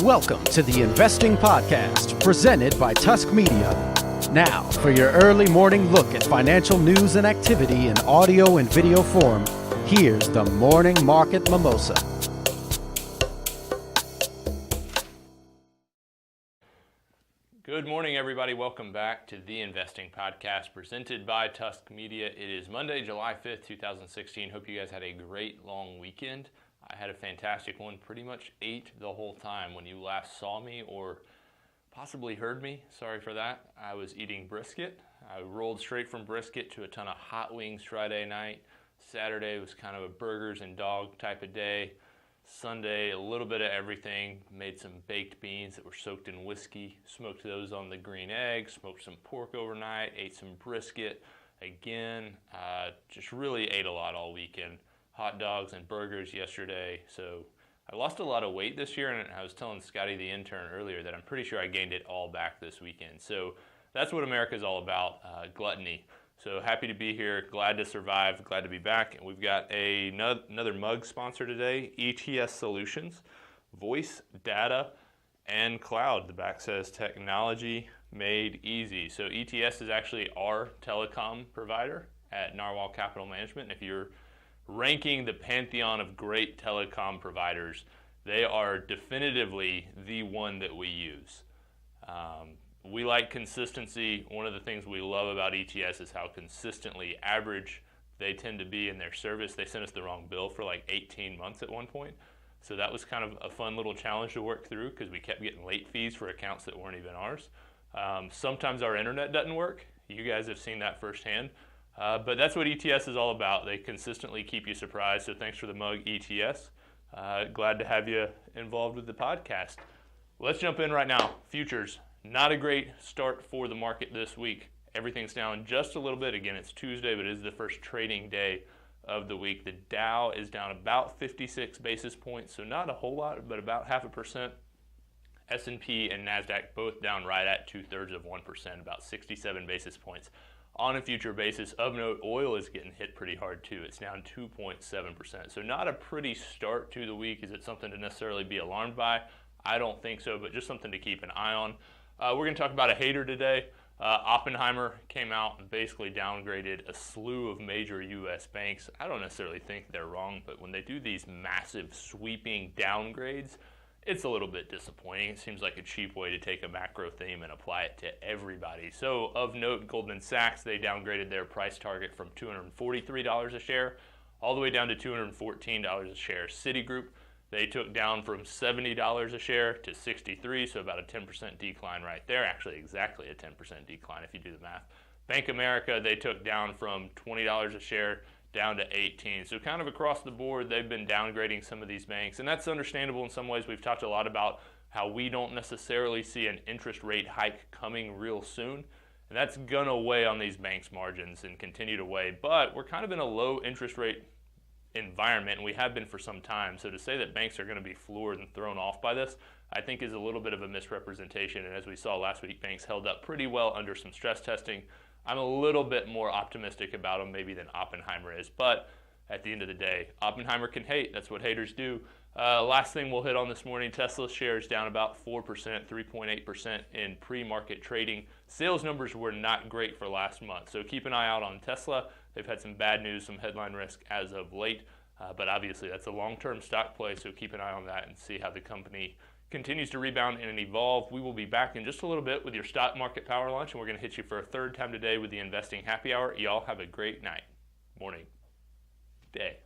Welcome to the Investing Podcast, presented by Tusk Media. Now, for your early morning look at financial news and activity in audio and video form, here's the Morning Market Mimosa. Good morning, everybody. Welcome back to the Investing Podcast, presented by Tusk Media. It is Monday, July 5th, 2016. Hope you guys had a great long weekend. I had a fantastic one, pretty much ate the whole time. When you last saw me or possibly heard me, sorry for that, I was eating brisket. I rolled straight from brisket to a ton of hot wings Friday night. Saturday was kind of a burgers and dog type of day. Sunday, a little bit of everything. Made some baked beans that were soaked in whiskey, smoked those on the green egg, smoked some pork overnight, ate some brisket. Again, just really ate a lot all weekend. Hot dogs and burgers yesterday. So I lost a lot of weight this year, and I was telling Scotty, the intern, earlier that I'm pretty sure I gained it all back this weekend. So that's what America's all about, gluttony. So happy to be here, glad to survive, glad to be back. And we've got another mug sponsor today, ETS Solutions, voice, data, and cloud. The back says technology made easy. So ETS is actually our telecom provider at Narwhal Capital Management. If you're ranking the pantheon of great telecom providers, they are definitively the one that we use. We like consistency. One of the things we love about ETS is how consistently average they tend to be in their service. They sent us the wrong bill for like 18 months at one point. So that was kind of a fun little challenge to work through because we kept getting late fees for accounts that weren't even ours. Sometimes our internet doesn't work. You guys have seen that firsthand. But that's what ETS is all about. They consistently keep you surprised. So thanks for the mug, ETS. Glad to have you involved with the podcast. Let's jump in right now. Futures. Not a great start for the market this week. Everything's down just a little bit. Again, it's Tuesday, but it is the first trading day of the week. The Dow is down about 56 basis points, so not a whole lot, but about 0.5%. S&P and NASDAQ both down right at 2/3%, about 67 basis points. On a future basis, of note, oil is getting hit pretty hard too. It's down 2.7%. So not a pretty start to the week. Is it something to necessarily be alarmed by? I don't think so, but just something to keep an eye on. We're going to talk about a hater today. Oppenheimer came out and basically downgraded a slew of major U.S. banks. I don't necessarily think they're wrong, but when they do these massive sweeping downgrades, it's a little bit disappointing. It seems like a cheap way to take a macro theme and apply it to everybody. So of note, Goldman Sachs, they downgraded their price target from $243 a share all the way down to $214 a share. Citigroup, they took down from $70 a share to $63, so about a 10% decline right there. Actually, exactly a 10% decline if you do the math. Bank of America, they took down from $20 a share down to $18. So kind of across the board, they've been downgrading some of these banks, and that's understandable in some ways. We've talked a lot about how we don't necessarily see an interest rate hike coming real soon, and that's gonna weigh on these banks' margins and continue to weigh. But we're kind of in a low interest rate environment, and we have been for some time. So to say that banks are going to be floored and thrown off by this, I think is a little bit of a misrepresentation. And as we saw last week, banks held up pretty well under some stress testing. I'm a little bit more optimistic about them maybe than Oppenheimer is, but at the end of the day, Oppenheimer can hate. That's what haters do. Last thing we'll hit on this morning, Tesla shares down about 4%, 3.8% in pre-market trading. Sales numbers were not great for last month, so keep an eye out on Tesla. They've had some bad news, some headline risk as of late, but obviously that's a long-term stock play, so keep an eye on that and see how the company continues to rebound and evolve. We will be back in just a little bit with your stock market power lunch, and we're going to hit you for a third time today with the Investing Happy Hour. Y'all have a great night, morning, day.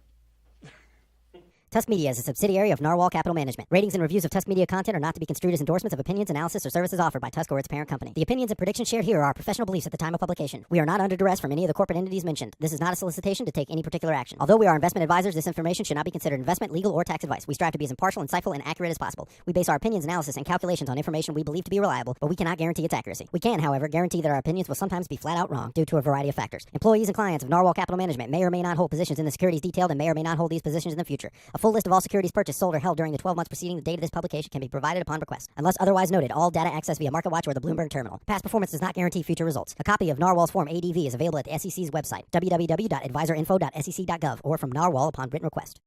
Tusk Media is a subsidiary of Narwhal Capital Management. Ratings and reviews of Tusk Media content are not to be construed as endorsements of opinions, analysis, or services offered by Tusk or its parent company. The opinions and predictions shared here are our professional beliefs at the time of publication. We are not under duress from any of the corporate entities mentioned. This is not a solicitation to take any particular action. Although we are investment advisors, this information should not be considered investment, legal, or tax advice. We strive to be as impartial, insightful, and accurate as possible. We base our opinions, analysis, and calculations on information we believe to be reliable, but we cannot guarantee its accuracy. We can, however, guarantee that our opinions will sometimes be flat out wrong due to a variety of factors. Employees and clients of Narwhal Capital Management may or may not hold positions in the securities detailed and may or may not hold these positions in the future. A full list of all securities purchased, sold, or held during the 12 months preceding the date of this publication can be provided upon request. Unless otherwise noted, all data accessed via MarketWatch or the Bloomberg terminal. Past performance does not guarantee future results. A copy of Narwhal's Form ADV is available at the SEC's website, www.advisorinfo.sec.gov, or from Narwhal upon written request.